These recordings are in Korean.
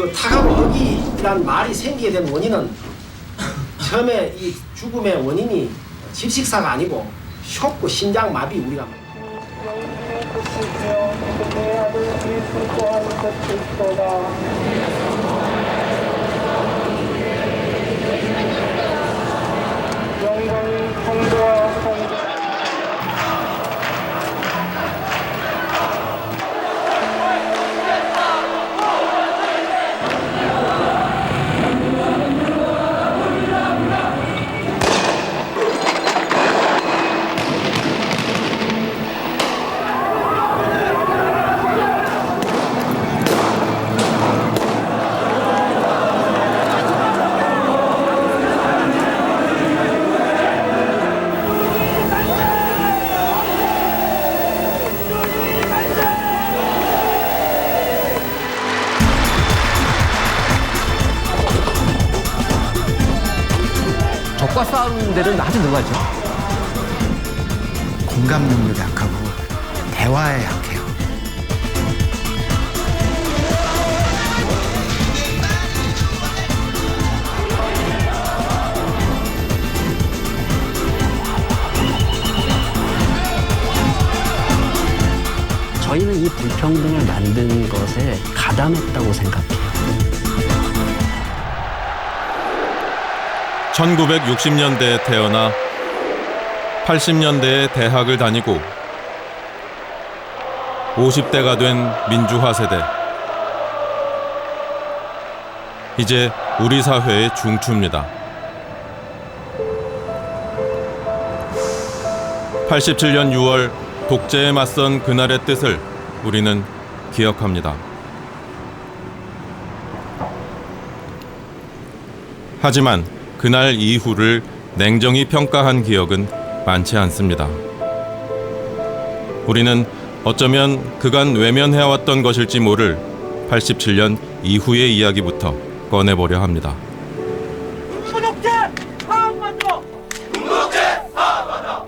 그 타가고 허기란 말이 생기게 된 원인은 처음에 이 죽음의 원인이 질식사가 아니고 쇼크 심장 마비 우리가 적과 싸우는 데는 아주 능하죠. 공감 능력이 약하고 대화에 약해요. 저희는 이 불평등을 만든 것에 가담했다고 생각해요. 1960년대에 태어나 80년대에 대학을 다니고 50대가 된 민주화 세대. 이제 우리 사회의 중추입니다. 87년 6월 독재에 맞선 그날의 뜻을 우리는 기억합니다. 하지만 그날 이후를 냉정히 평가한 기억은 많지 않습니다. 우리는 어쩌면 그간 외면해왔던 것일지 모를 87년 이후의 이야기부터 꺼내보려 합니다. 구독제 파악만들어! 구독제 파악만들어!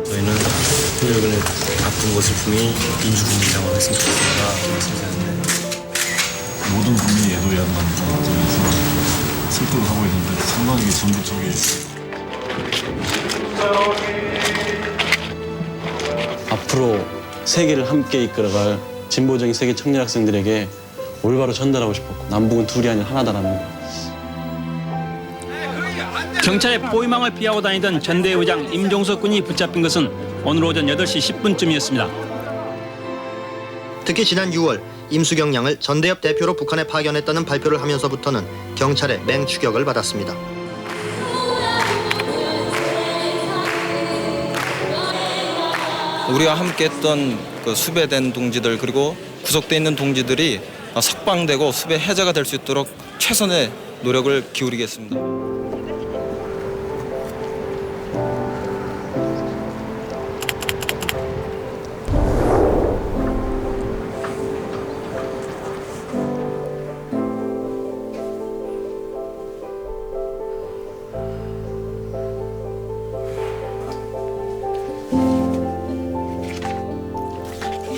저희는 폭력을 바꾼 것을 분명히 민주국민이라고 했으면 좋겠습니다. 말씀드렸는데 모든 국민이 애도해야 한다는 점에서 설득을 하고 있는데 상당히 전부적이에요. 앞으로 세계를 함께 이끌어갈 진보적인 세계 청년 학생들에게 올바로 전달하고 싶었고 남북은 둘이 아닌 하나다라는 거. 경찰의 포위망을 피하고 다니던 전대 의장 임종석 군이 붙잡힌 것은 오늘 오전 8시 10분쯤이었습니다. 특히 지난 6월 임수경 양을 전대협 대표로 북한에 파견했다는 발표를 하면서부터는 경찰의 맹추격을 받았습니다. 우리와 함께했던 그 수배된 동지들 그리고 구속돼 있는 동지들이 석방되고 수배 해제가 될 수 있도록 최선의 노력을 기울이겠습니다.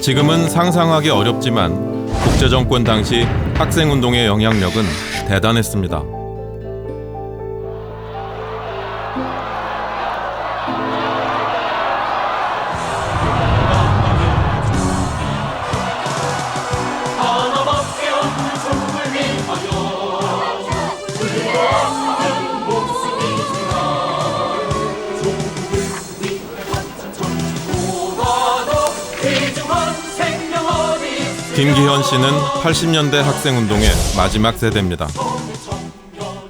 지금은 상상하기 어렵지만 독재정권 당시 학생운동의 영향력은 대단했습니다. 김기현 씨는 80년대 학생운동의 마지막 세대입니다.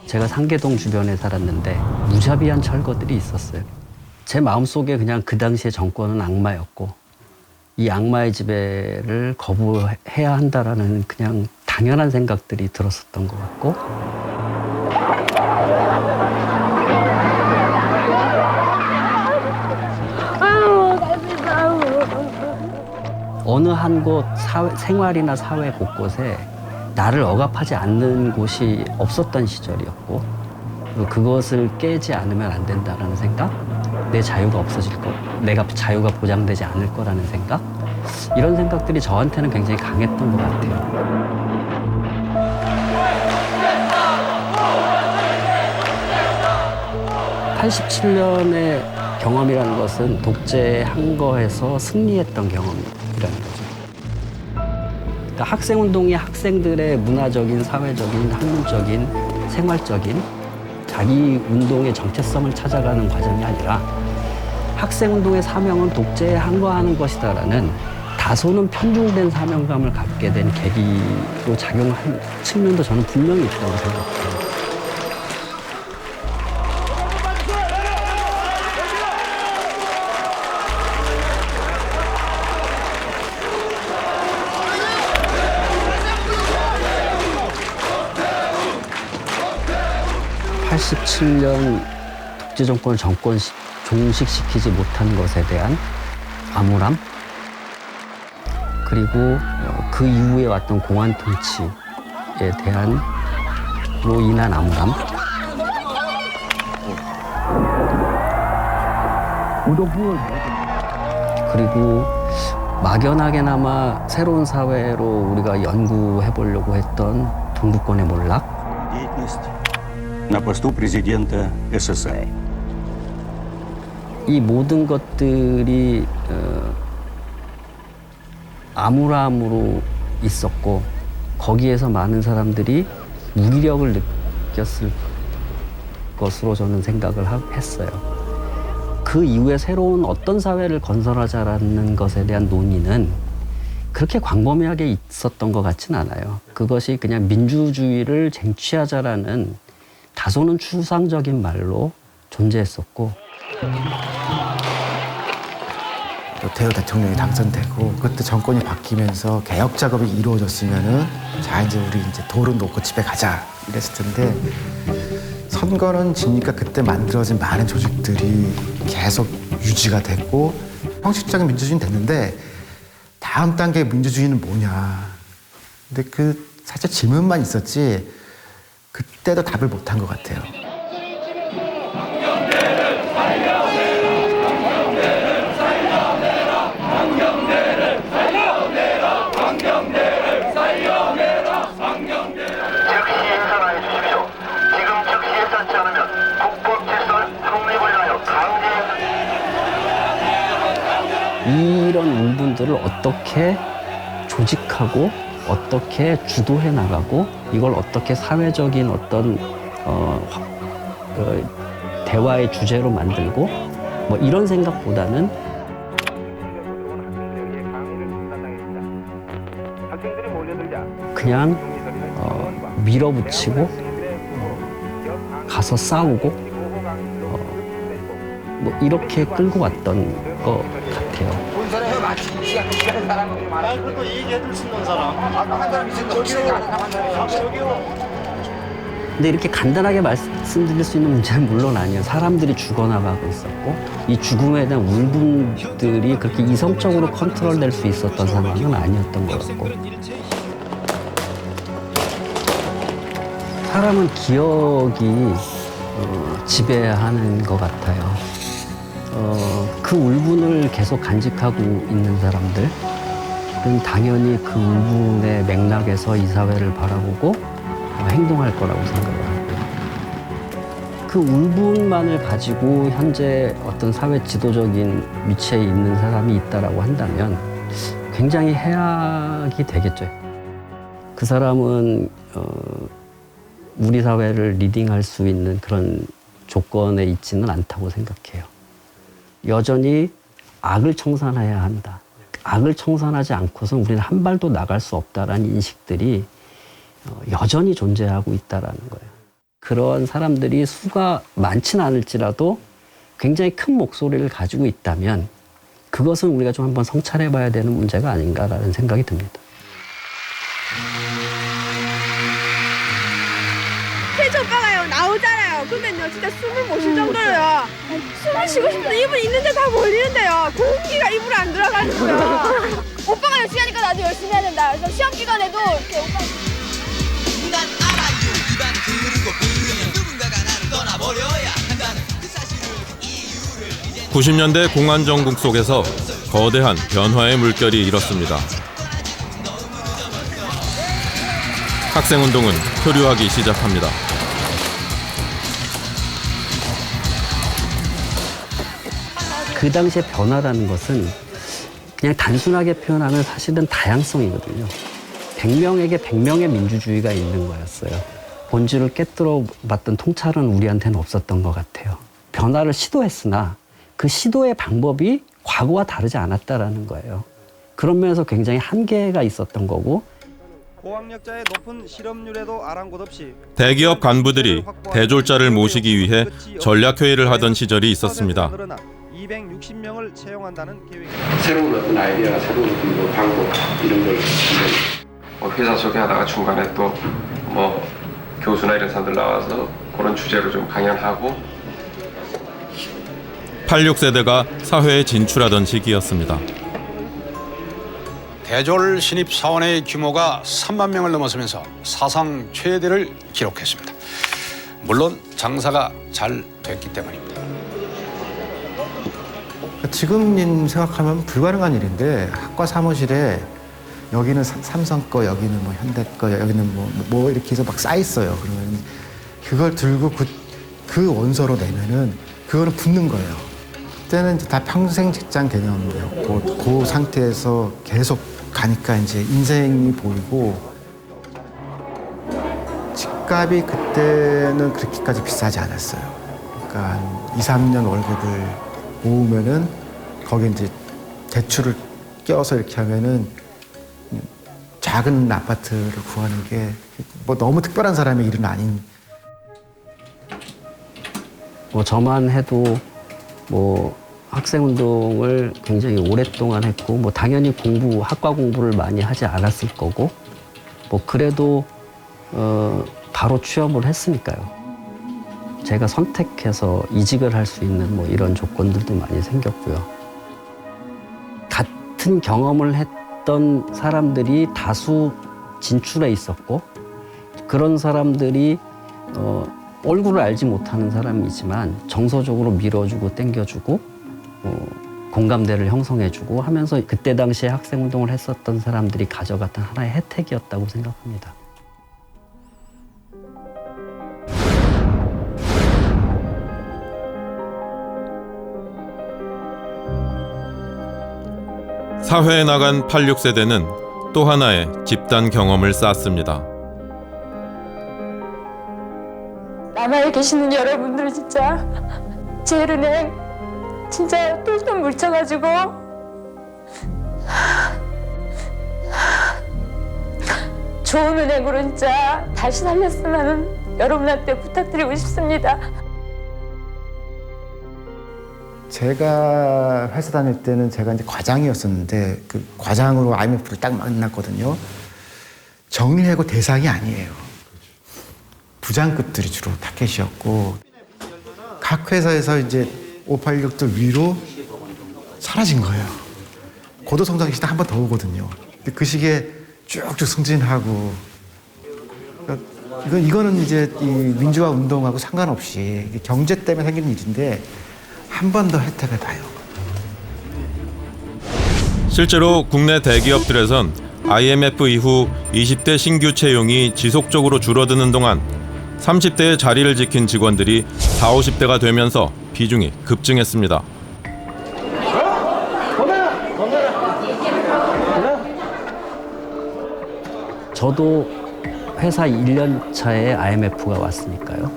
제가 상계동 주변에 살았는데 무자비한 철거들이 있었어요. 제 마음속에 그냥 그 당시의 정권은 악마였고 이 악마의 지배를 거부해야 한다라는 그냥 당연한 생각들이 들었었던 것 같고 어느 한 곳 생활이나 사회 곳곳에 나를 억압하지 않는 곳이 없었던 시절이었고 그것을 깨지 않으면 안 된다라는 생각, 내 자유가 없어질 것, 내가 자유가 보장되지 않을 거라는 생각 이런 생각들이 저한테는 굉장히 강했던 것 같아요. 87년의 경험이라는 것은 독재한 거에서 승리했던 경험이라는 거죠. 그러니까 학생운동이 학생들의 문화적인, 사회적인, 학문적인, 생활적인 자기 운동의 정체성을 찾아가는 과정이 아니라 학생운동의 사명은 독재에 항거하는 것이다라는 다소는 편중된 사명감을 갖게 된 계기로 작용한 측면도 저는 분명히 있다고 생각해요. (87년) 독재 정권을 종식시키지 못한 것에 대한 암울함, 그리고 그 이후에 왔던 공안 통치에 대한로 인한 암울함, 그리고 막연하게나마 새로운 사회로 우리가 연구해 보려고 했던 동구권의 몰락, на посту президента СССР. 이 모든 것들이 암울함으로 있었고 거기에서 많은 사람들이 무기력을 느꼈을 것으로 저는 생각을 했어요. 그 이후에 새로운 어떤 사회를 건설하자라는 것에 대한 논의는 그렇게 광범위하게 있었던 것 같진 않아요. 그것이 그냥 민주주의를 쟁취하자라는 다소는 추상적인 말로 존재했었고, 노태우 대통령이 당선되고 그때 정권이 바뀌면서 개혁 작업이 이루어졌으면은 자 이제 우리 이제 돌은 놓고 집에 가자 이랬을 텐데 선거는 지니까 그때 만들어진 많은 조직들이 계속 유지가 됐고 형식적인 민주주의는 됐는데 다음 단계 민주주의는 뭐냐. 근데 그 살짝 질문만 있었지 그때도 답을 못한 것 같아요. 이런 운분들을 어떻게 조직하고 어떻게 주도해 나가고 이걸 어떻게 사회적인 어떤 대화의 주제로 만들고 뭐 이런 생각보다는 그냥 밀어붙이고 가서 싸우고 뭐 이렇게 끌고 왔던 것 같아요. 그래도 얘기해줄 수 있는 사람. 근데 이렇게 간단하게 말씀드릴 수 있는 문제는 물론 아니에요. 사람들이 죽어나가고 있었고 이 죽음에 대한 울분들이 그렇게 이성적으로 컨트롤될 수 있었던 상황은 아니었던 것 같고, 사람은 기억이 지배하는 것 같아요. 그 울분을 계속 간직하고 있는 사람들은 당연히 그 울분의 맥락에서 이 사회를 바라보고 행동할 거라고 생각을 하고, 그 울분만을 가지고 현재 어떤 사회 지도적인 위치에 있는 사람이 있다라고 한다면 굉장히 해악이 되겠죠. 그 사람은 우리 사회를 리딩할 수 있는 그런 조건에 있지는 않다고 생각해요. 여전히 악을 청산해야 한다. 악을 청산하지 않고서는 우리는 한 발도 나갈 수 없다라는 인식들이 여전히 존재하고 있다라는 거예요. 그런 사람들이 수가 많지는 않을지라도 굉장히 큰 목소리를 가지고 있다면 그것은 우리가 좀 한번 성찰해봐야 되는 문제가 아닌가라는 생각이 듭니다. 태주 오빠가요 나오잖아요. 그러면요 진짜 숨을 못 쉴 정도로요. 숨을 쉬고 싶은데 입을 있는데 다 몰리는데요. 공기가 입으로 안 들어가는 거예요. 오빠가 열심히 하니까 나도 열심히 해야 된다. 그래서 시험 기간에도 이렇게 오빠. 난 알아요. 입안 그리고 부르면 누군가가 나를 떠나버려야 한다는 그 사실을 이유를. 90년대 공안정국 속에서 거대한 변화의 물결이 일었습니다. 학생운동은 표류하기 시작합니다. 그 당시에 변화라는 것은 그냥 단순하게 표현하면 사실은 다양성이거든요. 100명에게 100명의 민주주의가 있는 거였어요. 본질을 깨뜨려 봤던 통찰은 우리한테는 없었던 것 같아요. 변화를 시도했으나 그 시도의 방법이 과거와 다르지 않았다라는 거예요. 그런 면에서 굉장히 한계가 있었던 거고, 고학력자의 높은 실업률에도 아랑곳 없이 대기업 간부들이 대졸자를 모시기 위해 전략회의를 하던 시절이 있었습니다. 260명을 채용한다는 계획입니다. 새로운 어떤 아이디어, 새로운 어떤 뭐 방법 이런 걸 회사 소개하다가 중간에 또 뭐 교수나 이런 사람들 나와서 그런 주제로 좀 강연하고 86세대가 사회에 진출하던 시기였습니다. 대졸 신입 사원의 규모가 3만 명을 넘어서면서 사상 최대를 기록했습니다. 물론 장사가 잘 됐기 때문입니다. 지금 생각하면 불가능한 일인데 학과 사무실에 여기는 삼성 거, 여기는 뭐 현대 거, 여기는 뭐 이렇게 해서 막 쌓여 있어요. 그러면 그걸 들고 그 원서로 내면은 그거는 붙는 거예요. 그때는 이제 다 평생 직장 개념이었고 그 상태에서 계속 가니까 이제 인생이 보이고 집값이 그때는 그렇게까지 비싸지 않았어요. 그러니까 한 2, 3년 월급을 모으면은 거기에 이제 대출을 껴서 이렇게 하면은 작은 아파트를 구하는 게 뭐 너무 특별한 사람의 일은 아닌. 뭐 저만 해도 뭐 학생운동을 굉장히 오랫동안 했고, 뭐 당연히 학과 공부를 많이 하지 않았을 거고, 뭐 그래도 바로 취업을 했으니까요. 제가 선택해서 이직을 할 수 있는 뭐 이런 조건들도 많이 생겼고요. 같은 경험을 했던 사람들이 다수 진출해 있었고, 그런 사람들이 얼굴을 알지 못하는 사람이지만 정서적으로 밀어주고 땡겨주고 공감대를 형성해주고 하면서 그때 당시에 학생운동을 했었던 사람들이 가져갔던 하나의 혜택이었다고 생각합니다. 사회에 나간 86세대는 또 하나의 집단 경험을 쌓았습니다. 남아에 계시는 여러분들 진짜 제일은행 진짜 똘똘 뭉쳐가지고 좋은 은행으로 진짜 다시 살렸으면 하는 여러분한테 부탁드리고 싶습니다. 제가 회사 다닐 때는 제가 이제 과장이었었는데 그 과장으로 IMF를 딱 만났거든요. 정리해고 대상이 아니에요. 부장급들이 주로 타겟이었고 각 회사에서 이제 586들 위로 사라진 거예요. 고도성장 시대 한 번 더 오거든요. 근데 그 시기에 쭉쭉 승진하고 그러니까 이거는 이제 이 민주화 운동하고 상관없이 경제 때문에 생기는 일인데 한 번 더 혜택을 봐요. 실제로 국내 대기업들에선 IMF 이후 20대 신규 채용이 지속적으로 줄어드는 동안 30대의 자리를 지킨 직원들이 40, 50대가 되면서 비중이 급증했습니다. 저도 회사 1년 차에 IMF가 왔으니까요.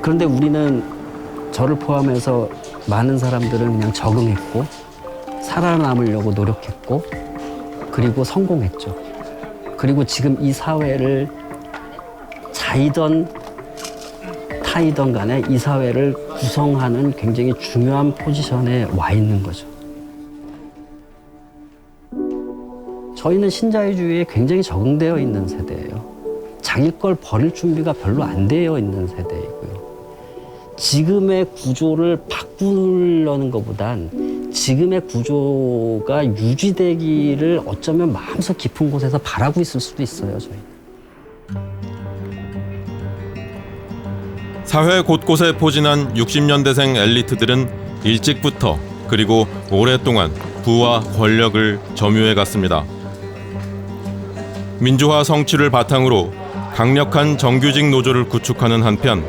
그런데 우리는 저를 포함해서 많은 사람들은 그냥 적응했고 살아남으려고 노력했고 그리고 성공했죠. 그리고 지금 이 사회를 자이던 타이던 간에 이 사회를 구성하는 굉장히 중요한 포지션에 와 있는 거죠. 저희는 신자유주의에 굉장히 적응되어 있는 세대예요. 자기 걸 버릴 준비가 별로 안 되어 있는 세대이고요. 지금의 구조를 바꾸려는 것보단 지금의 구조가 유지되기를 어쩌면 마음속 깊은 곳에서 바라고 있을 수도 있어요, 저희. 사회 곳곳에 포진한 60년대생 엘리트들은 일찍부터 그리고 오랫동안 부와 권력을 점유해 갔습니다. 민주화 성취를 바탕으로 강력한 정규직 노조를 구축하는 한편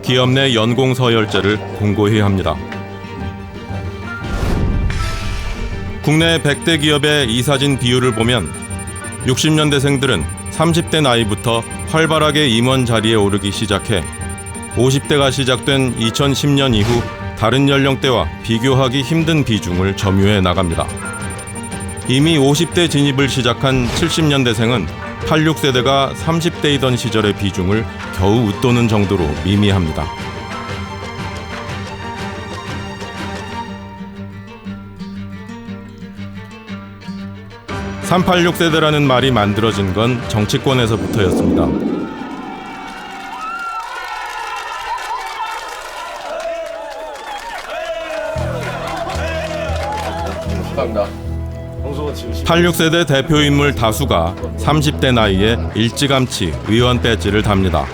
기업 내 연공 서열제를 공고히 합니다. 국내 100대 기업의 이사진 비율을 보면 60년대생들은 30대 나이부터 활발하게 임원 자리에 오르기 시작해 50대가 시작된 2010년 이후 다른 연령대와 비교하기 힘든 비중을 점유해 나갑니다. 이미 50대 진입을 시작한 70년대생은 86세대가 30대이던 시절의 비중을 겨우 웃도는 정도로 미미합니다. (386) 세대라는 말이 만들어진 건 정치권에서부터였습니다. 감사합니다. 86세대 대표 인물 다수가 30대 나이에 일찌감치 의원 배지를 답니다.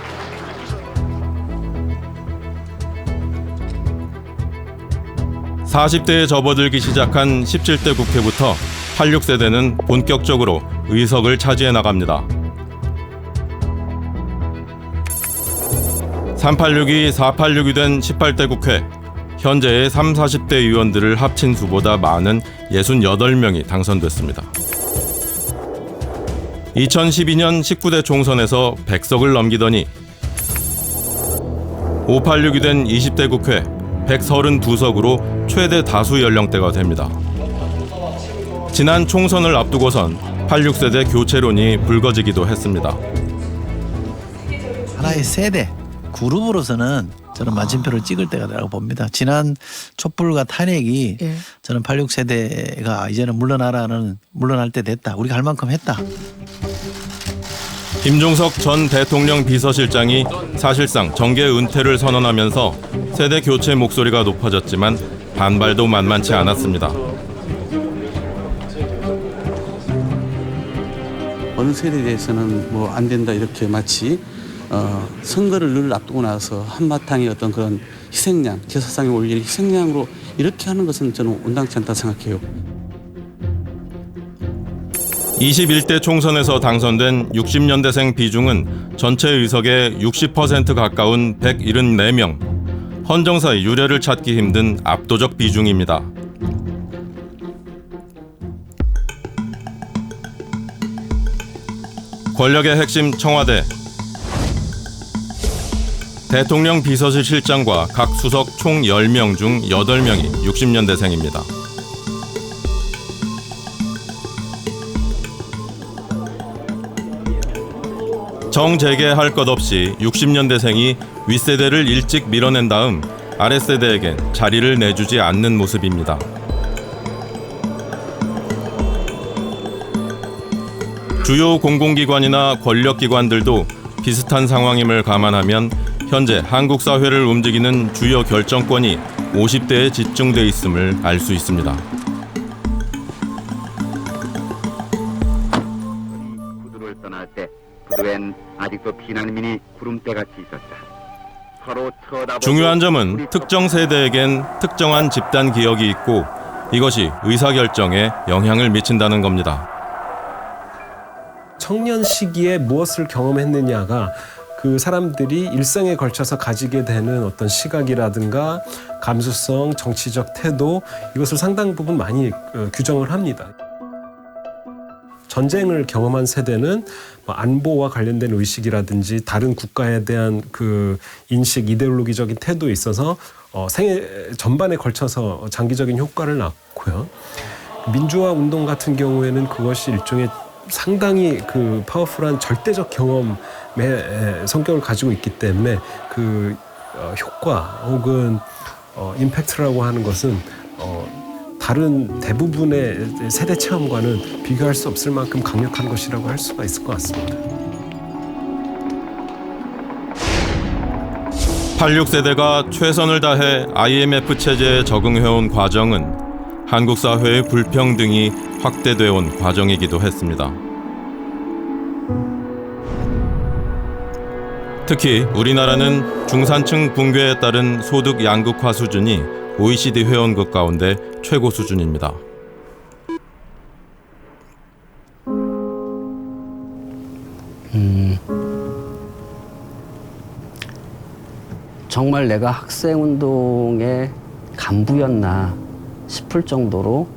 (40대에) 접어들기 시작한 17대 국회부터 86세대는 본격적으로 의석을 차지해 나갑니다. 386이 486이 된 18대 국회, 현재의 3, 40대 의원들을 합친 수보다 많은 68명이 당선됐습니다. 2012년 19대 총선에서 100석을 넘기더니 586이 된 20대 국회 132석으로 최대 다수 연령대가 됩니다. 지난 총선을 앞두고선 86세대 교체론이 불거지기도 했습니다. 하나의 세대, 그룹으로서는 저는 마침표를 찍을 때가 라고 봅니다. 지난 촛불과 탄핵이 저는 86세대가 이제는 물러날 때 됐다. 우리가 할 만큼 했다. 김종석 전 대통령 비서실장이 사실상 정계 은퇴를 선언하면서 세대 교체 목소리가 높아졌지만 반발도 만만치 않았습니다. 어느 세대에 대해서는 뭐 안 된다 이렇게 마치 선거를 늘 앞두고 나서 한바탕의 어떤 그런 희생양, 제사상에 올릴 희생양으로 이렇게 하는 것은 저는 온당치 않다 생각해요. 21대 총선에서 당선된 60년대생 비중은 전체 의석의 60% 가까운 174명. 헌정사의 유례를 찾기 힘든 압도적 비중입니다. 권력의 핵심 청와대, 대통령 비서실 실장과 각 수석 총 10명 중 8명이 60년대생입니다. 정재계할 것 없이 60년대생이 윗세대를 일찍 밀어낸 다음 아랫세대에겐 자리를 내주지 않는 모습입니다. 주요 공공기관이나 권력기관들도 비슷한 상황임을 감안하면 현재 한국 사회를 움직이는 주요 결정권이 50대에 집중돼 있음을 알 수 있습니다. 구두를 떠날 때 구두엔 아직도 피난민이 구름대같이 있었다. 서로 쳐다보고 중요한 점은 특정 세대에겐 특정한 집단 기억이 있고 이것이 의사결정에 영향을 미친다는 겁니다. 청년 시기에 무엇을 경험했느냐가 그 사람들이 일생에 걸쳐서 가지게 되는 어떤 시각이라든가 감수성, 정치적 태도, 이것을 상당 부분 많이 규정을 합니다. 전쟁을 경험한 세대는 안보와 관련된 의식이라든지 다른 국가에 대한 그 인식, 이데올로기적인 태도에 있어서 생애 전반에 걸쳐서 장기적인 효과를 낳고요. 민주화 운동 같은 경우에는 그것이 일종의 상당히 그 파워풀한 절대적 경험의 성격을 가지고 있기 때문에 그 효과 혹은 임팩트라고 하는 것은 다른 대부분의 세대 체험과는 비교할 수 없을 만큼 강력한 것이라고 할 수가 있을 것 같습니다. 86세대가 최선을 다해 IMF 체제에 적응해온 과정은 한국 사회의 불평등이 확대돼 온 과정이기도 했습니다. 특히 우리나라는 중산층 붕괴에 따른 소득 양극화 수준이 OECD 회원국 가운데 최고 수준입니다. 정말 내가 학생운동의 간부였나 싶을 정도로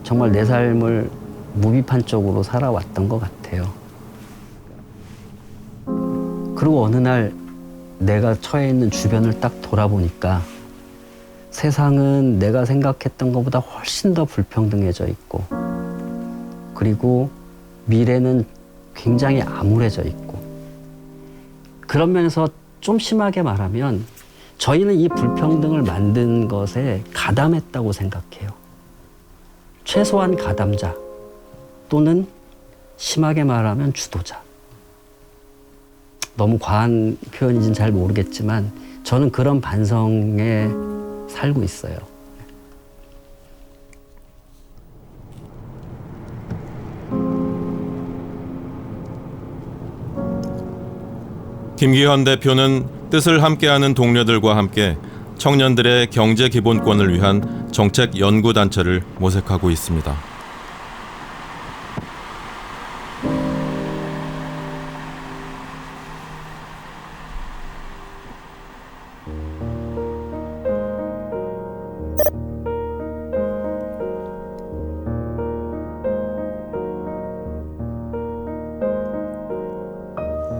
정말 내 삶을 무비판적으로 살아왔던 것 같아요. 그리고 어느 날 내가 처해 있는 주변을 딱 돌아보니까 세상은 내가 생각했던 것보다 훨씬 더 불평등해져 있고, 그리고 미래는 굉장히 암울해져 있고, 그런 면에서 좀 심하게 말하면 저희는 이 불평등을 만든 것에 가담했다고 생각해요. 최소한 가담자 또는 심하게 말하면 주도자. 너무 과한 표현인지는 잘 모르겠지만 저는 그런 반성에 살고 있어요. 김기현 대표는 뜻을 함께하는 동료들과 함께 청년들의 경제 기본권을 위한 정책 연구단체를 모색하고 있습니다.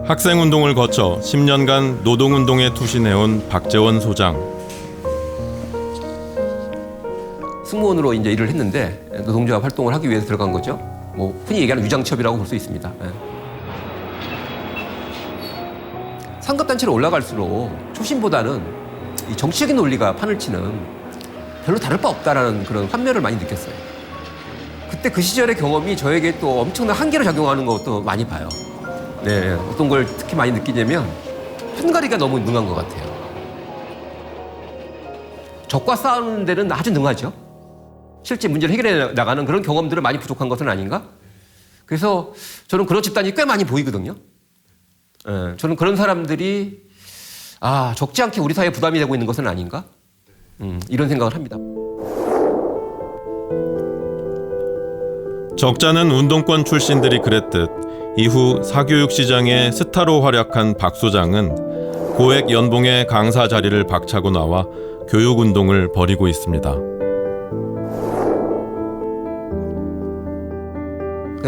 학생운동을 거쳐 10년간 노동운동에 투신해온 박재원 소장. 승무원으로 이제 일을 했는데 노동조합 활동을 하기 위해서 들어간 거죠. 뭐 흔히 얘기하는 위장첩이라고 볼 수 있습니다. 상급단체로 올라갈수록 초심보다는 이 정치적인 논리가 판을 치는 별로 다를 바 없다라는 그런 환멸을 많이 느꼈어요. 그때 그 시절의 경험이 저에게 또 엄청난 한계로 작용하는 것도 많이 봐요. 네, 어떤 걸 특히 많이 느끼냐면 편가리가 너무 능한 것 같아요. 적과 싸우는 데는 아주 능하죠. 실제 문제를 해결해 나가는 그런 경험들은 많이 부족한 것은 아닌가? 그래서 저는 그런 집단이 꽤 많이 보이거든요. 네, 저는 그런 사람들이 적지 않게 우리 사회에 부담이 되고 있는 것은 아닌가? 이런 생각을 합니다. 적잖은 운동권 출신들이 그랬듯 이후 사교육 시장의 스타로 활약한 박 소장은 고액 연봉의 강사 자리를 박차고 나와 교육 운동을 벌이고 있습니다.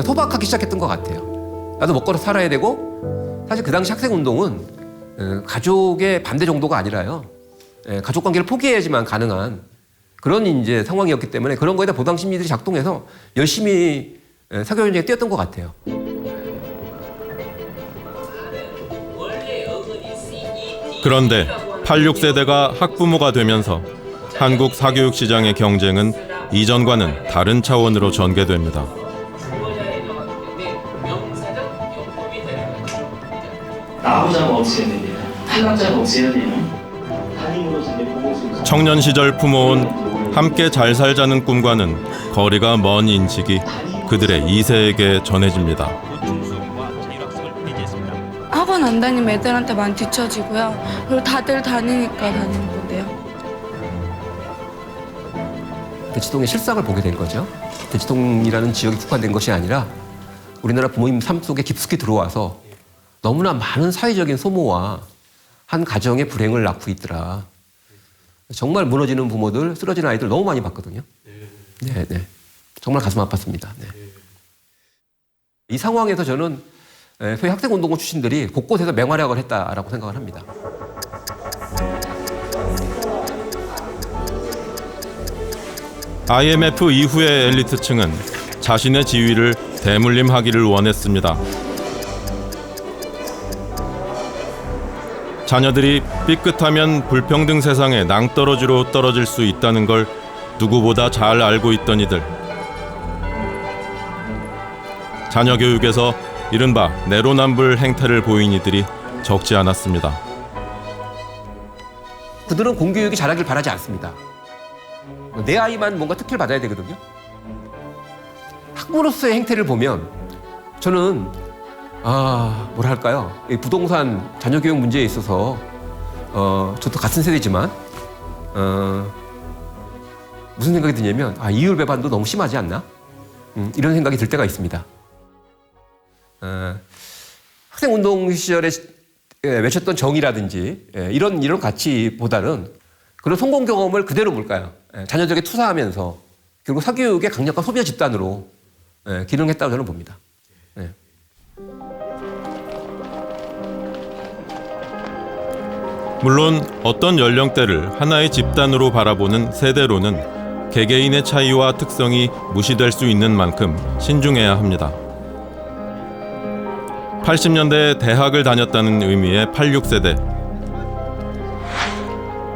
소박하기 시작했던 것 같아요. 나도 먹고 살아야 되고, 사실 그 당시 학생 운동은 가족의 반대 정도가 아니라요. 가족 관계를 포기해야지만 가능한 그런 이제 상황이었기 때문에 그런 거에다 보상 심리들이 작동해서 열심히 사교 현장에 뛰었던 것 같아요. 그런데 86세대가 학부모가 되면서 한국 사교육 시장의 경쟁은 이전과는 다른 차원으로 전개됩니다. 나오자가 없어야 됩니다. 탈락자가 없어야 돼요. 청년 시절 품어온 함께 잘 살자는 꿈과는 거리가 먼 인식이 그들의 2세에게 전해집니다. 학원 안 다니면 애들한테 많이 뒤처지고요. 그리고 다들 다니니까 다니는 건데요. 대치동의 실상을 보게 된 거죠. 대치동이라는 지역이 국한된 것이 아니라 우리나라 부모님 삶 속에 깊숙이 들어와서 너무나 많은 사회적인 소모와 한 가정의 불행을 낳고 있더라. 정말 무너지는 부모들, 쓰러지는 아이들 너무 많이 봤거든요. 네. 정말 가슴 아팠습니다. 네. 이 상황에서 저는 소위 학생운동권 출신들이 곳곳에서 맹활약을 했다라고 생각을 합니다. IMF 이후의 엘리트층은 자신의 지위를 대물림하기를 원했습니다. 자녀들이 삐끗하면 불평등 세상에 낭떠러지로 떨어질 수 있다는 걸 누구보다 잘 알고 있던 이들. 자녀 교육에서 이른바 내로남불 행태를 보인 이들이 적지 않았습니다. 그들은 공교육이 잘하길 바라지 않습니다. 내 아이만 뭔가 특혜를 받아야 되거든요. 학부로서의 행태를 보면 저는 뭐랄까요, 부동산 자녀 교육 문제에 있어서 저도 같은 세대지만 무슨 생각이 드냐면 이율 배반도 너무 심하지 않나? 이런 생각이 들 때가 있습니다. 학생 운동 시절에 외쳤던 정의라든지 이런 가치보다는 그런 성공 경험을 그대로 볼까요? 자녀들에게 투사하면서 결국 사교육의 강력한 소비자 집단으로 기능했다고 저는 봅니다. 물론 어떤 연령대를 하나의 집단으로 바라보는 세대로는 개개인의 차이와 특성이 무시될 수 있는 만큼 신중해야 합니다. 80년대에 대학을 다녔다는 의미의 86세대.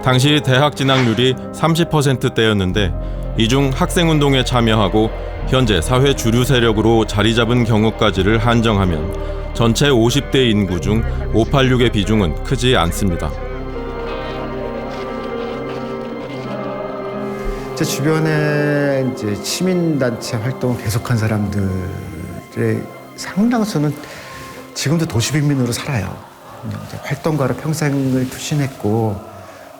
당시 대학 진학률이 30%대였는데 이 중 학생운동에 참여하고 현재 사회 주류 세력으로 자리 잡은 경우까지를 한정하면 전체 50대 인구 중 586의 비중은 크지 않습니다. 제 주변에 이제 시민단체 활동을 계속한 사람들의 상당수는 지금도 도시빈민으로 살아요. 이제 활동가로 평생을 투신했고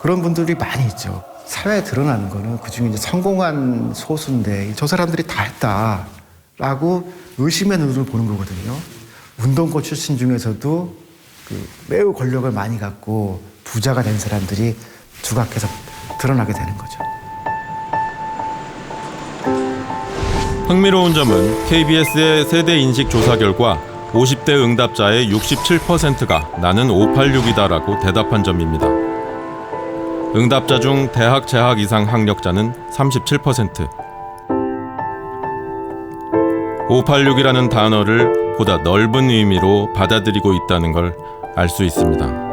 그런 분들이 많이 있죠. 사회에 드러나는 거는 그중에 이제 성공한 소수인데 저 사람들이 다 했다라고 의심의 눈으로 보는 거거든요. 운동권 출신 중에서도 매우 권력을 많이 갖고 부자가 된 사람들이 두각해서 드러나게 되는 거죠. 흥미로운 점은 KBS의 세대 인식 조사 결과 50대 응답자의 67%가 나는 586이다라고 대답한 점입니다. 응답자 중 대학 재학 이상 학력자는 37%. 586이라는 단어를 보다 넓은 의미로 받아들이고 있다는 걸 알 수 있습니다.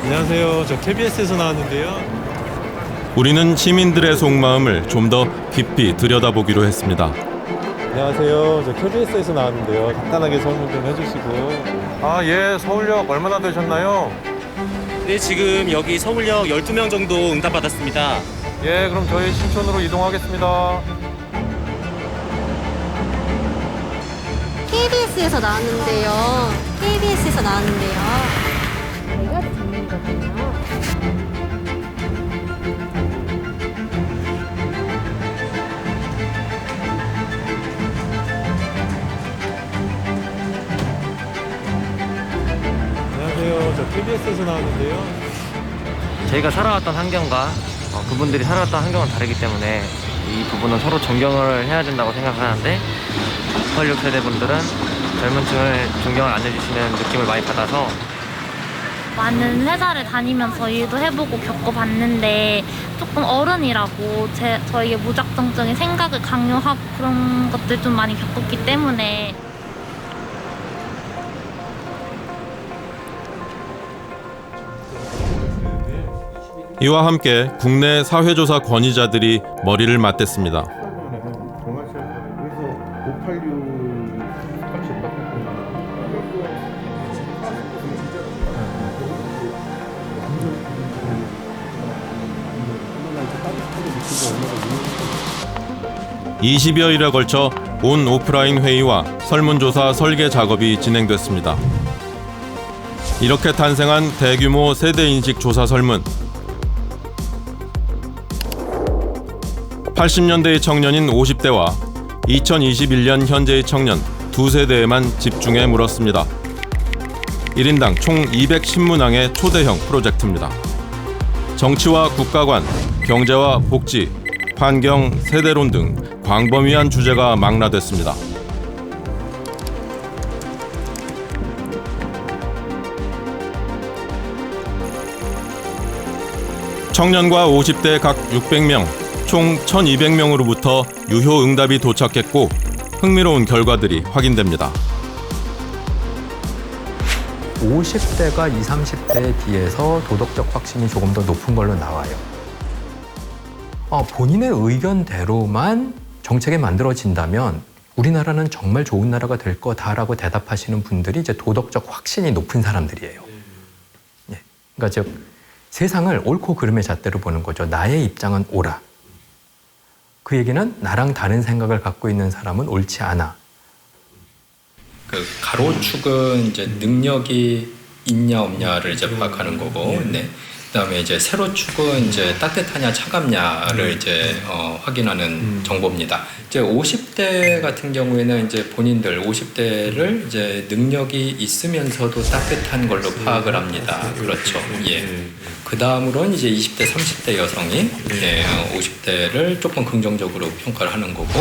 안녕하세요. 저 KBS에서 나왔는데요. 우리는 시민들의 속마음을 좀 더 깊이 들여다보기로 했습니다. 안녕하세요. 저 KBS에서 나왔는데요. 간단하게 설명 좀 해주시고. 아, 예. 서울역 얼마나 되셨나요? 네, 지금 여기 서울역 12명 정도 응답받았습니다. 예, 그럼 저희 신촌으로 이동하겠습니다. KBS에서 나왔는데요. KBS에서 나왔는데요. 내가 듣는 거군요. 안녕하세요. 저 KBS에서 나왔는데요. 저희가 살아왔던 환경과 그분들이 살아왔던 환경은 다르기 때문에 이 부분은 서로 존경을 해야 된다고 생각하는데 586 세대분들은 젊은 층을 존경을 안 해주시는 느낌을 많이 받아서 많은 회사를 다니면서 일도 해보고 겪어봤는데 조금 어른이라고 저에게 무작정적인 생각을 강요하고 그런 것들 좀 많이 겪었기 때문에 이와 함께 국내 사회조사 권위자들이 머리를 맞댔습니다. (20여일에) 걸쳐 온 오프라인 회의와 설문조사 설계 작업이 진행됐습니다. 이렇게 탄생한 대규모 세대인식 조사 설문. 80년대의 청년인 50대와 2021년 현재의 청년 두 세대에만 집중해 물었습니다. 1인당 총 210문항의 초대형 프로젝트입니다. 정치와 국가관, 경제와 복지, 환경, 세대론 등 광범위한 주제가 망라됐습니다. 청년과 50대 각 600명, 총 1200명으로부터 유효 응답이 도착했고 흥미로운 결과들이 확인됩니다. 50대가 20, 30대에 비해서 도덕적 확신이 조금 더 높은 걸로 나와요. 본인의 의견대로만 정책이 만들어진다면 우리나라는 정말 좋은 나라가 될 거다라고 대답하시는 분들이 이제 도덕적 확신이 높은 사람들이에요. 예. 그러니까 즉 세상을 옳고 그름의 잣대로 보는 거죠. 나의 입장은 옳아. 그 얘기는 나랑 다른 생각을 갖고 있는 사람은 옳지 않아. 그 가로축은 이제 능력이 있냐 없냐를 이제 파악하는 거고, 네. 그다음에 이제 세로 축은 이제 따뜻하냐 차갑냐를 이제 확인하는 정보입니다. 이제 50대 같은 경우에는 이제 본인들 50대를 이제 능력이 있으면서도 따뜻한 걸로 파악을 합니다. 그렇죠. 예. 그 다음으로는 이제 20대, 30대 여성이 50대를 조금 긍정적으로 평가를 하는 거고,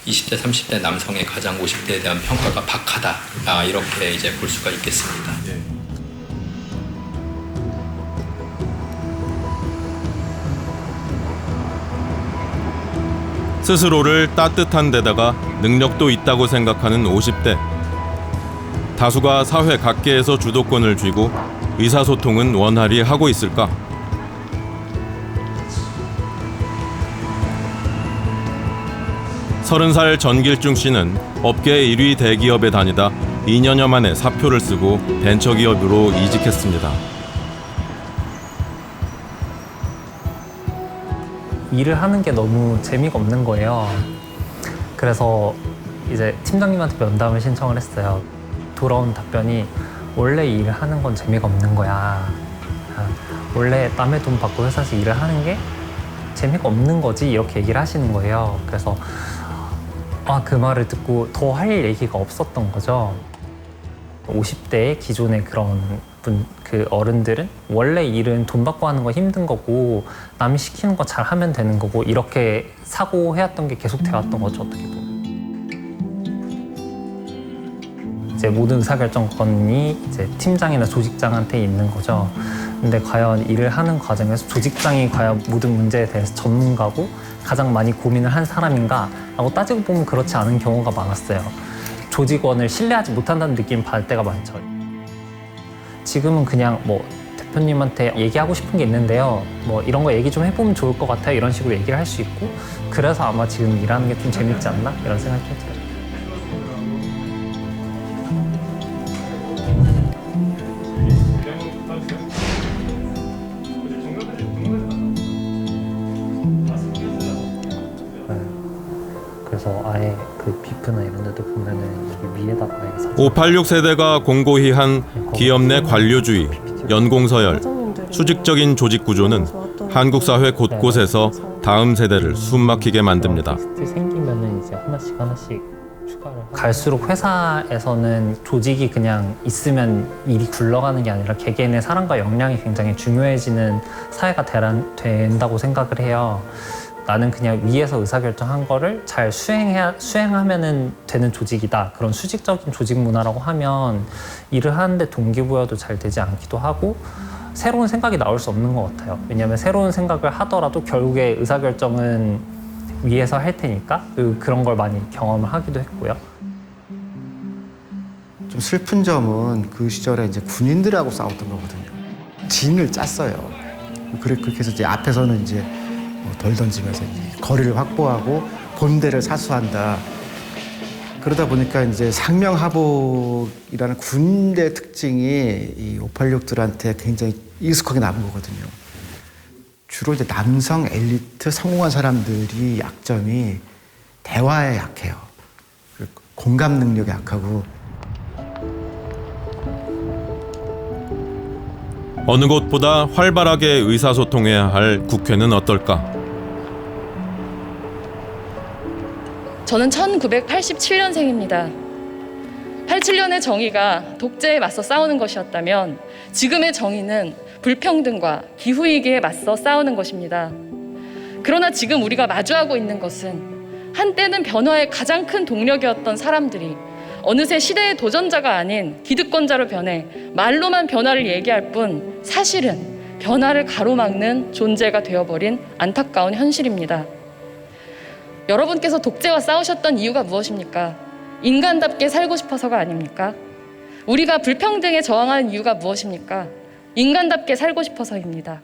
20대, 30대 남성의 가장 50대에 대한 평가가 박하다. 이렇게 이제 볼 수가 있겠습니다. 스스로를 따뜻한 데다가 능력도 있다고 생각하는 50대. 다수가 사회 각계에서 주도권을 쥐고 의사소통은 원활히 하고 있을까? 서른 살 전길중 씨는 업계 1위 대기업에 다니다 2년여 만에 사표를 쓰고 벤처기업으로 이직했습니다. 일을 하는 게 너무 재미가 없는 거예요. 그래서 이제 팀장님한테 면담을 신청을 했어요. 돌아온 답변이 원래 일을 하는 건 재미가 없는 거야. 원래 남의 돈 받고 회사에서 일을 하는 게 재미가 없는 거지, 이렇게 얘기를 하시는 거예요. 그래서 그 말을 듣고 더 할 얘기가 없었던 거죠. 50대의 기존의 그런 그 어른들은 원래 일은 돈 받고 하는 거 힘든 거고 남이 시키는 거 잘 하면 되는 거고, 이렇게 사고해왔던 게 계속 돼왔던 거죠, 어떻게 보면. 이제 모든 의사결정권이 이제 팀장이나 조직장한테 있는 거죠. 근데 과연 일을 하는 과정에서 조직장이 과연 모든 문제에 대해서 전문가고 가장 많이 고민을 한 사람인가 라고 따지고 보면 그렇지 않은 경우가 많았어요. 조직원을 신뢰하지 못한다는 느낌 받을 때가 많죠. 지금은 그냥 뭐 대표님한테 얘기하고 싶은 게 있는데요, 뭐 이런 거 얘기 좀 해보면 좋을 것 같아요, 이런 식으로 얘기를 할 수 있고, 그래서 아마 지금 일하는 게 좀 재밌지 않나 이런 생각이 좀 들어요. 그래서 아예 그 비프나 이런 데도 보면은 여기 위에다가 586 세대가 공고히 한 기업 내 관료주의, 연공서열, 수직적인 조직 구조는 한국 사회 곳곳에서 다음 세대를 숨막히게 만듭니다. 생기면은 이제 하나씩 추가를. 갈수록 회사에서는 조직이 그냥 있으면 일이 굴러가는 게 아니라 개개인의 사람과 역량이 굉장히 중요해지는 사회가 된다고 생각을 해요. 나는 그냥 위에서 의사결정한 거를 잘 수행하면 되는 조직이다. 그런 수직적인 조직 문화라고 하면 일을 하는데 동기부여도 잘 되지 않기도 하고, 새로운 생각이 나올 수 없는 것 같아요. 왜냐하면 새로운 생각을 하더라도 결국에 의사결정은 위에서 할 테니까 그런 걸 많이 경험을 하기도 했고요. 좀 슬픈 점은 그 시절에 이제 군인들하고 싸웠던 거거든요. 진을 짰어요. 그렇게 해서 이제 앞에서는 이제 돌 던지면서 이제 거리를 확보하고 본대를 사수한다. 그러다 보니까 이제 상명하복이라는 군대 특징이 이 586들한테 굉장히 익숙하게 남은 거거든요. 주로 이제 남성 엘리트 성공한 사람들이 약점이 대화에 약해요. 공감 능력이 약하고. 어느 곳보다 활발하게 의사소통해야 할 국회는 어떨까? 저는 1987년생입니다. 87년의 정의가 독재에 맞서 싸우는 것이었다면 지금의 정의는 불평등과 기후위기에 맞서 싸우는 것입니다. 그러나 지금 우리가 마주하고 있는 것은 한때는 변화의 가장 큰 동력이었던 사람들이 어느새 시대의 도전자가 아닌 기득권자로 변해 말로만 변화를 얘기할 뿐 사실은 변화를 가로막는 존재가 되어버린 안타까운 현실입니다. 여러분께서 독재와 싸우셨던 이유가 무엇입니까? 인간답게 살고 싶어서가 아닙니까? 우리가 불평등에 저항하는 이유가 무엇입니까? 인간답게 살고 싶어서입니다.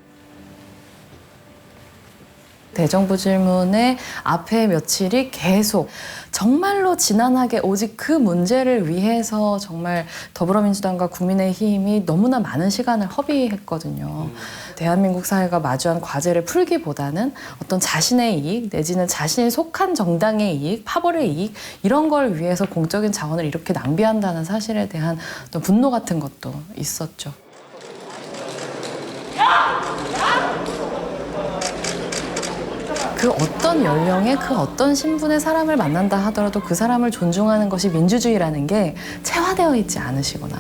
대정부 질문의 앞에 며칠이 계속 정말로 지난하게 오직 그 문제를 위해서 정말 더불어민주당과 국민의힘이 너무나 많은 시간을 허비했거든요. 대한민국 사회가 마주한 과제를 풀기보다는 어떤 자신의 이익 내지는 자신이 속한 정당의 이익, 파벌의 이익 이런 걸 위해서 공적인 자원을 이렇게 낭비한다는 사실에 대한 어떤 분노 같은 것도 있었죠. 그 어떤 연령의 그 어떤 신분의 사람을 만난다 하더라도 그 사람을 존중하는 것이 민주주의라는 게 체화되어 있지 않으시구나.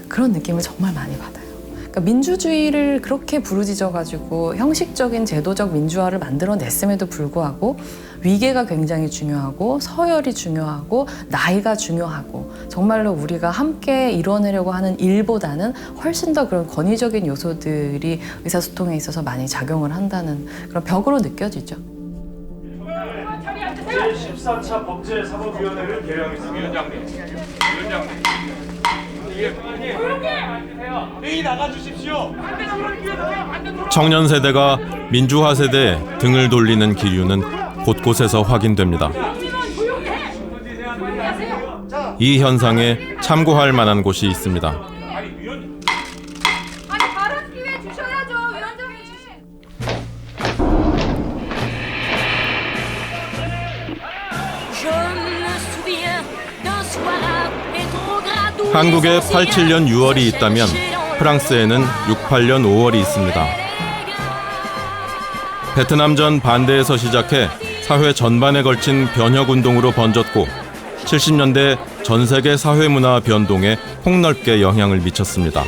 그런 느낌을 정말 많이 받아요. 그러니까 민주주의를 그렇게 부르짖어가지고 형식적인 제도적 민주화를 만들어냈음에도 불구하고 위계가 굉장히 중요하고 서열이 중요하고 나이가 중요하고 정말로 우리가 함께 이뤄내려고 하는 일보다는 훨씬 더 그런 권위적인 요소들이 의사소통에 있어서 많이 작용을 한다는 그런 벽으로 느껴지죠. 제14차 법제사법위원회를 개량했습니다. 위원장님. 회의 나가주십시오. 청년 세대가 민주화 세대에 등을 돌리는 기류는 곳곳에서 확인됩니다. 이 현상에 참고할 만한 곳이 있습니다. 아니 발언 기회 주셔야죠, 위원장님. 한국에 87년 6월이 있다면 프랑스에는 68년 5월이 있습니다. 베트남전 반대에서 시작해 사회 전반에 걸친 변혁운동으로 번졌고 70년대 전 세계 사회문화 변동에 폭넓게 영향을 미쳤습니다.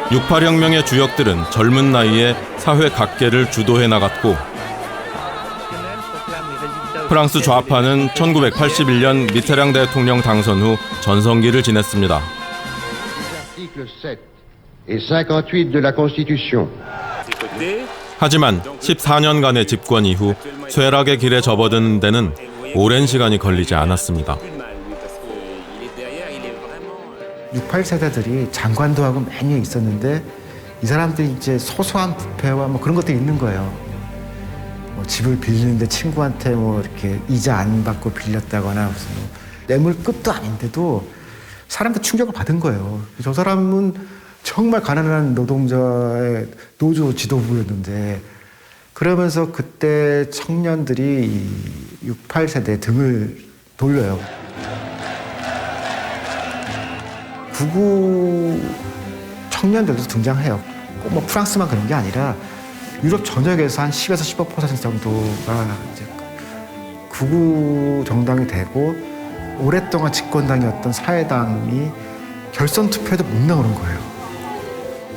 68혁명의 주역들은 젊은 나이에 사회 각계를 주도해 나갔고 프랑스 좌파는 1981년 미테랑 대통령 당선 후 전성기를 지냈습니다. 하지만 14년간의 집권 이후 쇠락의 길에 접어드는 데는 오랜 시간이 걸리지 않았습니다. 68세대들이 장관도 하고 매년 있었는데 이 사람들이 이제 소소한 부패와 뭐 그런 것들이 있는 거예요. 뭐 집을 빌리는데 친구한테 뭐 이렇게 이자 안 받고 빌렸다거나 무슨 뭐 뇌물끝도 아닌데도 사람들 충격을 받은 거예요. 저 사람은 정말 가난한 노동자의 노조 지도부였는데 그러면서 그때 청년들이 68세대 등을 돌려요. 구구 청년들도 등장해요. 꼭 뭐 프랑스만 그런 게 아니라 유럽 전역에서 한 10에서 15% 정도가 이제 구구 정당이 되고 오랫동안 집권당이었던 사회당이 결선 투표에도 못 나오는 거예요.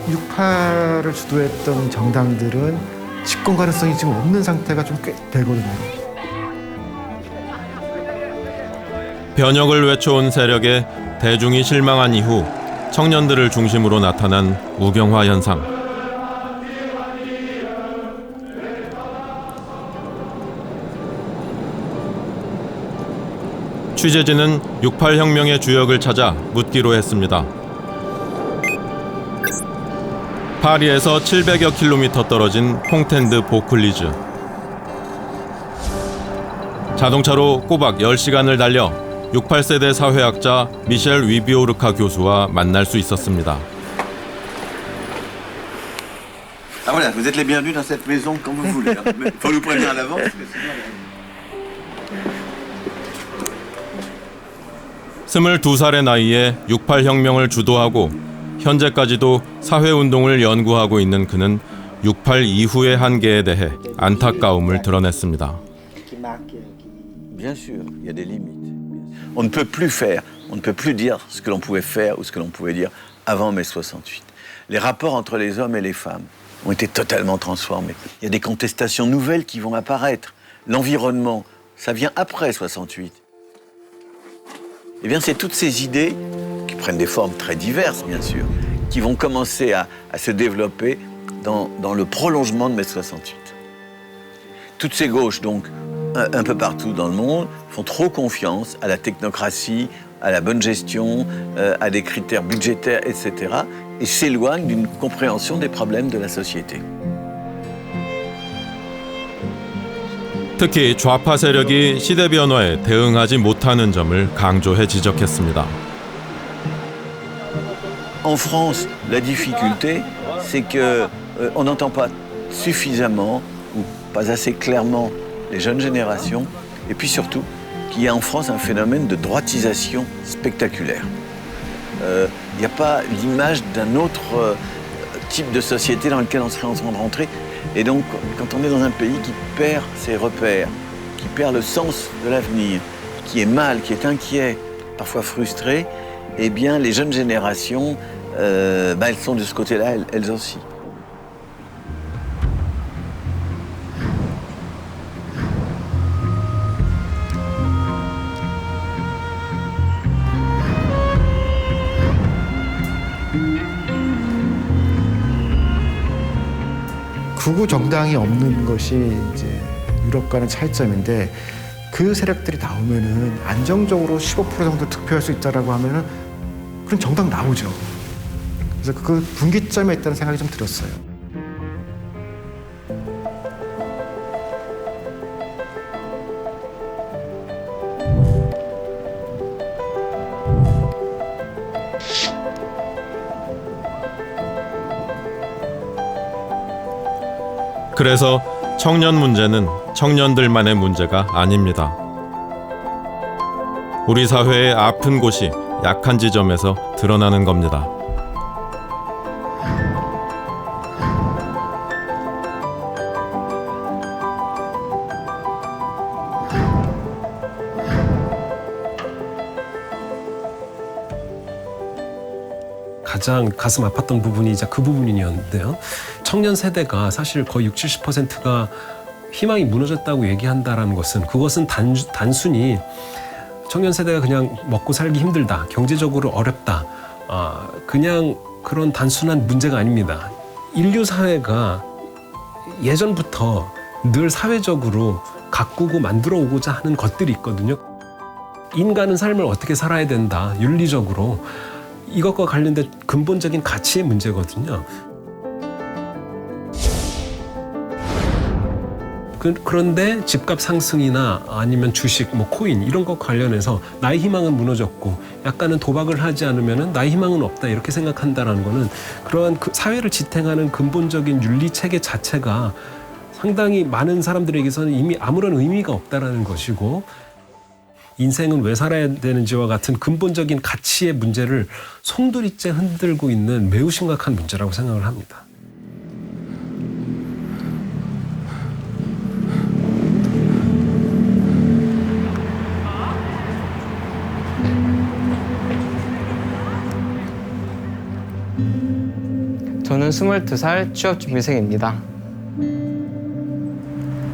68을 주도했던 정당들은 집권 가능성이 지금 없는 상태가 좀 꽤 되거든요. 변혁을 외쳐온 세력에 대중이 실망한 이후 청년들을 중심으로 나타난 우경화 현상. 취재진은 68혁명의 주역을 찾아 묻기로 했습니다. 파리에서 700여 킬로미터 떨어진 퐁텐드 보클리즈. 자동차로 꼬박 10시간을 달려 68세대 사회학자 미셸 위비오르카 교수와 만날 수 있었습니다. Ah voilà, vous êtes les bienvenus dans cette maison quand vous voulez. Il faut nous prévenir à l'avance. 22살의 나이에 68혁명을 주도하고 현재까지도 사회운동을 연구하고 있는 그는 68 이후의 한계에 대해 안타까움을 드러냈습니다. Bien sûr, il y a des limites. On ne peut plus faire, on ne peut plus dire ce que l'on pouvait faire ou ce que l'on pouvait dire avant mai 68. Les rapports entre les hommes et les femmes ont été totalement transformés. Il y a des contestations nouvelles qui vont apparaître. L'environnement, ça vient après 68. Eh bien, c'est toutes ces idées, qui prennent des formes très diverses, bien sûr, qui vont commencer à se développer dans le prolongement de mai 68. Toutes ces gauches, donc, un peu partout dans le monde, font trop confiance à la technocratie, à la bonne gestion, à des critères budgétaires, etc., et s'éloignent d'une compréhension des problèmes de la société. 특히 좌파 세력이 시대 변화에 대응하지 못하는 점을 강조해 지적했습니다. En France, la difficulté, c'est que on n'entend pas suffisamment ou pas assez clairement les jeunes générations, et puis surtout qu'il y a en France un phénomène de droitisation spectaculaire. Il n'y a pas l'image d'un autre type de société dans lequel on serait en train de rentrer. Et donc, quand on est dans un pays qui perd ses repères, qui perd le sens de l'avenir, qui est mal, qui est inquiet, parfois frustré, eh bien, les jeunes générations, elles sont de ce côté-là, elles aussi. 극우 정당이 없는 것이 이제 유럽과는 차이점인데 그 세력들이 나오면은 안정적으로 15% 정도 득표할 수 있다라고 하면은 그런 정당 나오죠. 그래서 그 분기점에 있다는 생각이 좀 들었어요. 그래서 청년 문제는 청년들만의 문제가 아닙니다. 우리 사회의 아픈 곳이 약한 지점에서 드러나는 겁니다. 가장 가슴 아팠던 부분이 이제 그 부분이었는데요. 청년 세대가 사실 거의 60-70%가 희망이 무너졌다고 얘기한다라는 그것은 단순히 청년 세대가 그냥 먹고 살기 힘들다, 경제적으로 어렵다, 그냥 그런 단순한 문제가 아닙니다. 인류 사회가 예전부터 늘 사회적으로 가꾸고 만들어 오고자 하는 것들이 있거든요. 인간은 삶을 어떻게 살아야 된다, 윤리적으로. 이것과 관련된 근본적인 가치의 문제거든요. 그런데 집값 상승이나 아니면 주식, 코인 이런 것 관련해서 나의 희망은 무너졌고 약간은 도박을 하지 않으면 나의 희망은 없다 이렇게 생각한다는 거는 그러한 사회를 지탱하는 근본적인 윤리 체계 자체가 상당히 많은 사람들에게서는 이미 아무런 의미가 없다라는 것이고 인생은 왜 살아야 되는지와 같은 근본적인 가치의 문제를 송두리째 흔들고 있는 매우 심각한 문제라고 생각을 합니다. 저는 22살 취업준비생입니다.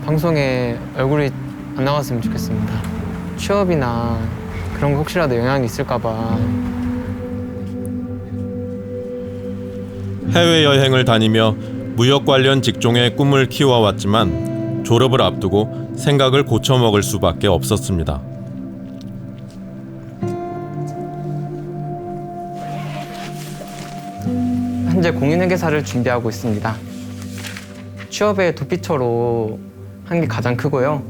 방송에 얼굴이 안 나갔으면 좋겠습니다. 취업이나 그런 거 혹시라도 영향이 있을까 봐. 해외여행을 다니며 무역 관련 직종의 꿈을 키워왔지만 졸업을 앞두고 생각을 고쳐먹을 수밖에 없었습니다. 현재 공인회계사를 준비하고 있습니다. 취업의 도피처로 한 게 가장 크고요.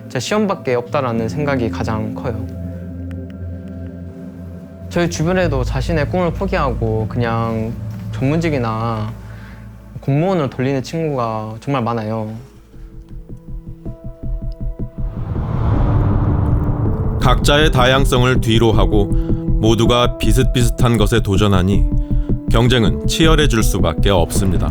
제 시험밖에 없다라는 생각이 가장 커요. 저희 주변에도 자신의 꿈을 포기하고 그냥 전문직이나 공무원을 돌리는 친구가 정말 많아요. 각자의 다양성을 뒤로 하고 모두가 비슷비슷한 것에 도전하니 경쟁은 치열해질 수밖에 없습니다.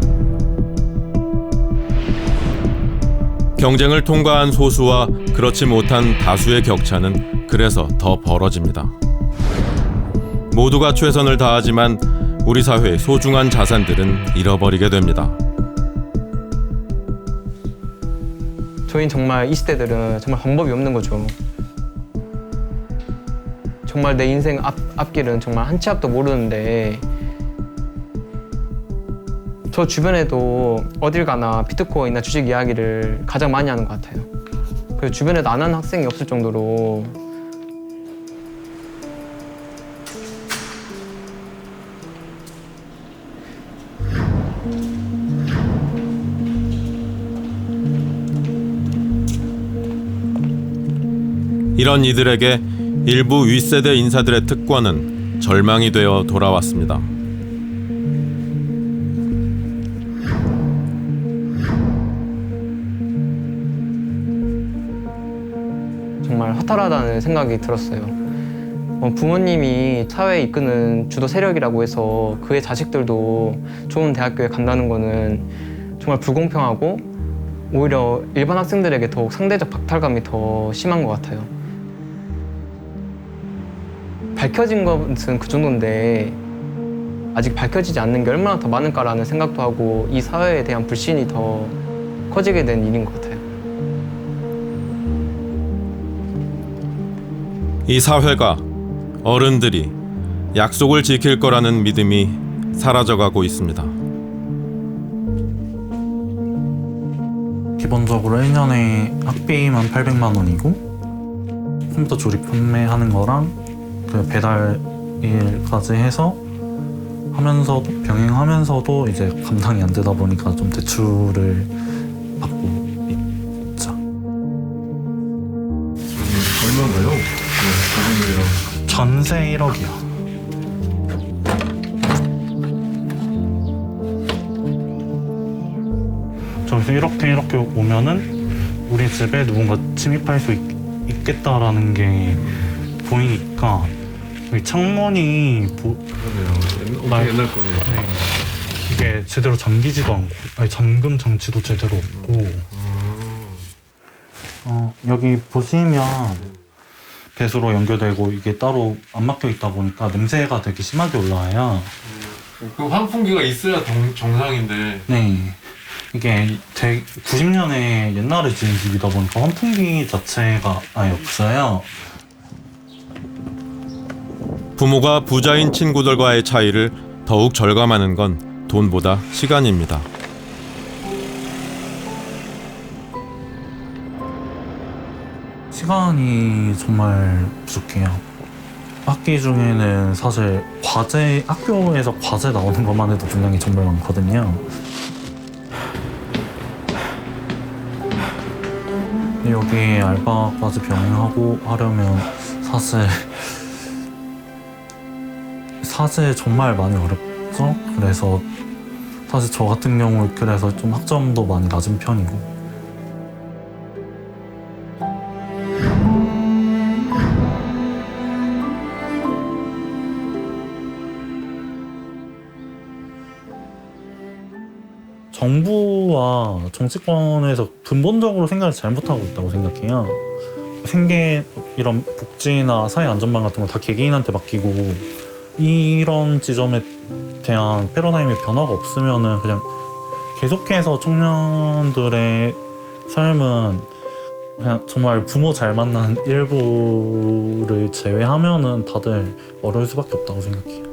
경쟁을 통과한 소수와 그렇지 못한 다수의 격차는 그래서 더 벌어집니다. 모두가 최선을 다하지만 우리 사회의 소중한 자산들은 잃어버리게 됩니다. 저희는 정말 20대들은 정말 방법이 없는 거죠. 정말 내 인생 앞길은 정말 한 치 앞도 모르는데 저 주변에도 어딜 가나 비트코인이나 주식 이야기를 가장 많이 하는 것 같아요. 그리고 주변에도 안 하는 학생이 없을 정도로 이런 이들에게 일부 윗세대 인사들의 특권은 절망이 되어 돌아왔습니다. 정말 허탈하다는 생각이 들었어요. 부모님이 사회에 이끄는 주도 세력이라고 해서 그의 자식들도 좋은 대학교에 간다는 거는 정말 불공평하고 오히려 일반 학생들에게 더욱 상대적 박탈감이 더 심한 것 같아요. 밝혀진 것은 그 정도인데 아직 밝혀지지 않는 게 얼마나 더 많을까라는 생각도 하고 이 사회에 대한 불신이 더 커지게 된 일인 것 같아요. 이 사회가 어른들이 약속을 지킬 거라는 믿음이 사라져가고 있습니다. 기본적으로 1년에 학비만 800만 원이고 컴퓨터 조립 판매하는 거랑 그 배달 일까지 해서 하면서도 병행하면서도 이제 감당이 안 되다 보니까 좀 대출을 받고 있죠. 얼마인가요? 전세 1억이요. 저기서 이렇게 오면은 우리 집에 누군가 침입할 수 있겠다라는 게 보이니까 여기 창문이 옛날 거네요. 네. 이게 제대로 잠기지도 않고 잠금 장치도 제대로 없고 여기 보시면 배수로 연결되고 이게 따로 안 막혀 있다 보니까 냄새가 되게 심하게 올라와요. 그 환풍기가 있어야 정상인데. 네. 이게 90년에 옛날에 지은 집이다 보니까 환풍기 자체가 아예 없어요. 부모가 부자인 친구들과의 차이를 더욱 절감하는 건 돈보다 시간입니다. 시간이 정말 부족해요. 학기 중에는 사실 학교에서 과제 나오는 것만 해도 분량이 정말 많거든요. 여기 알바까지 병행하고 하려면 사실 정말 많이 어렵죠. 그래서 사실 저 같은 경우 그래서 좀 학점도 많이 낮은 편이고. 정부와 정치권에서 근본적으로 생각을 잘못하고 있다고 생각해요. 생계 이런 복지나 사회 안전망 같은 거 다 개개인한테 맡기고 이런 지점에 대한 패러다임의 변화가 없으면은 그냥 계속해서 청년들의 삶은 그냥 정말 부모 잘 만난 일부를 제외하면은 다들 어려울 수밖에 없다고 생각해요.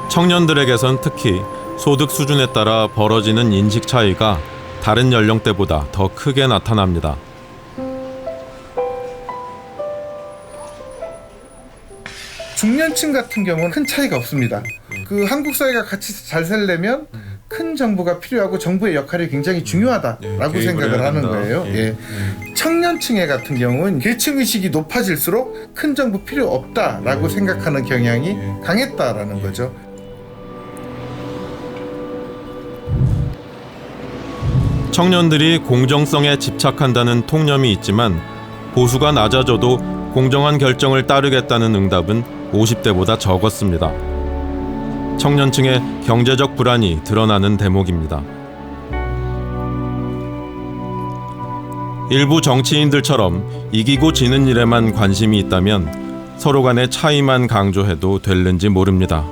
청년들에게선 특히 소득 수준에 따라 벌어지는 인식 차이가 다른 연령대보다 더 크게 나타납니다. 중년층 같은 경우는 큰 차이가 없습니다. 그 한국 사회가 같이 잘 살려면 큰 정부가 필요하고 정부의 역할이 굉장히 중요하다라고 생각을 하는 거예요. 청년층의 같은 경우는 계층 의식이 높아질수록 큰 정부 필요 없다라고 생각하는 경향이 강했다라는 거죠. 청년들이 공정성에 집착한다는 통념이 있지만 보수가 낮아져도 공정한 결정을 따르겠다는 응답은 50대보다 적었습니다. 청년층의 경제적 불안이 드러나는 대목입니다. 일부 정치인들처럼 이기고 지는 일에만 관심이 있다면 서로 간의 차이만 강조해도 될는지 모릅니다.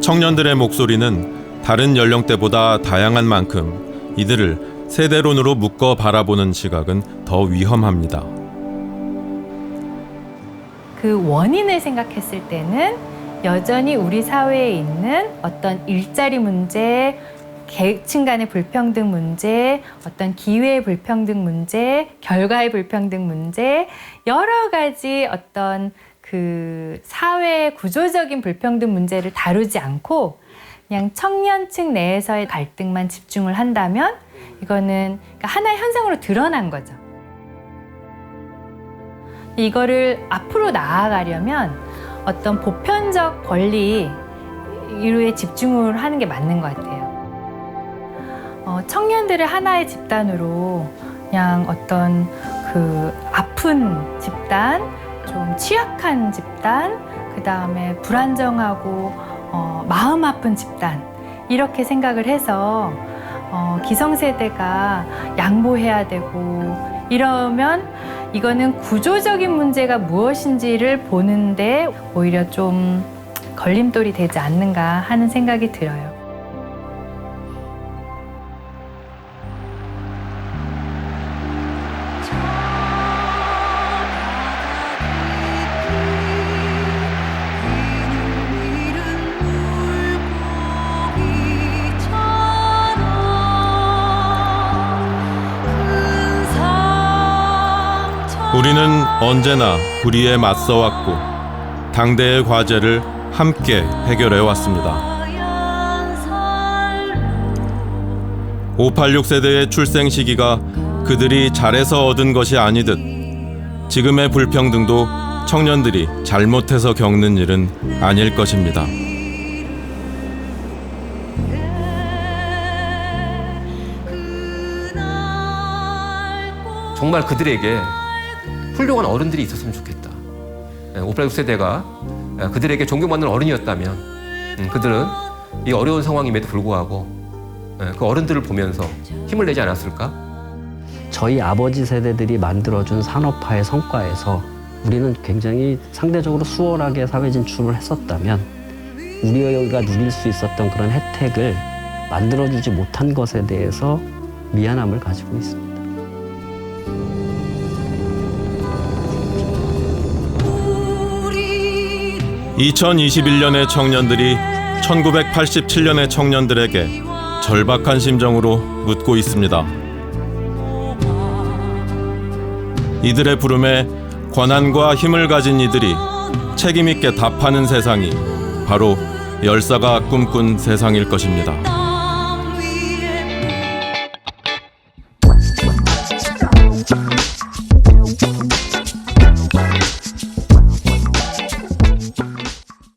청년들의 목소리는 다른 연령대보다 다양한 만큼 이들을 세대론으로 묶어 바라보는 시각은 더 위험합니다. 그 원인을 생각했을 때는 여전히 우리 사회에 있는 어떤 일자리 문제, 계층 간의 불평등 문제, 어떤 기회의 불평등 문제, 결과의 불평등 문제, 여러 가지 어떤 그 사회 구조적인 불평등 문제를 다루지 않고 그냥 청년층 내에서의 갈등만 집중을 한다면 이거는 하나의 현상으로 드러난 거죠. 이거를 앞으로 나아가려면 어떤 보편적 권리 이루에 집중을 하는 게 맞는 것 같아요. 청년들을 하나의 집단으로 그냥 어떤 그 아픈 집단, 좀 취약한 집단, 그 다음에 불안정하고 마음 아픈 집단 이렇게 생각을 해서 기성세대가 양보해야 되고 이러면 이거는 구조적인 문제가 무엇인지를 보는데 오히려 좀 걸림돌이 되지 않는가 하는 생각이 들어요. 우리는 언제나 불의에 맞서왔고 당대의 과제를 함께 해결해왔습니다. 586 세대의 출생 시기가 그들이 잘해서 얻은 것이 아니듯 지금의 불평등도 청년들이 잘못해서 겪는 일은 아닐 것입니다. 정말 그들에게 훌륭한 어른들이 있었으면 좋겠다. 586 세대가 그들에게 존경받는 어른이었다면 그들은 이 어려운 상황임에도 불구하고 그 어른들을 보면서 힘을 내지 않았을까? 저희 아버지 세대들이 만들어준 산업화의 성과에서 우리는 굉장히 상대적으로 수월하게 사회 진출을 했었다면 우리가 누릴 수 있었던 그런 혜택을 만들어주지 못한 것에 대해서 미안함을 가지고 있습니다. 2021년의 청년들이 1987년의 청년들에게 절박한 심정으로 묻고 있습니다. 이들의 부름에 권한과 힘을 가진 이들이 책임 있게 답하는 세상이 바로 열사가 꿈꾼 세상일 것입니다.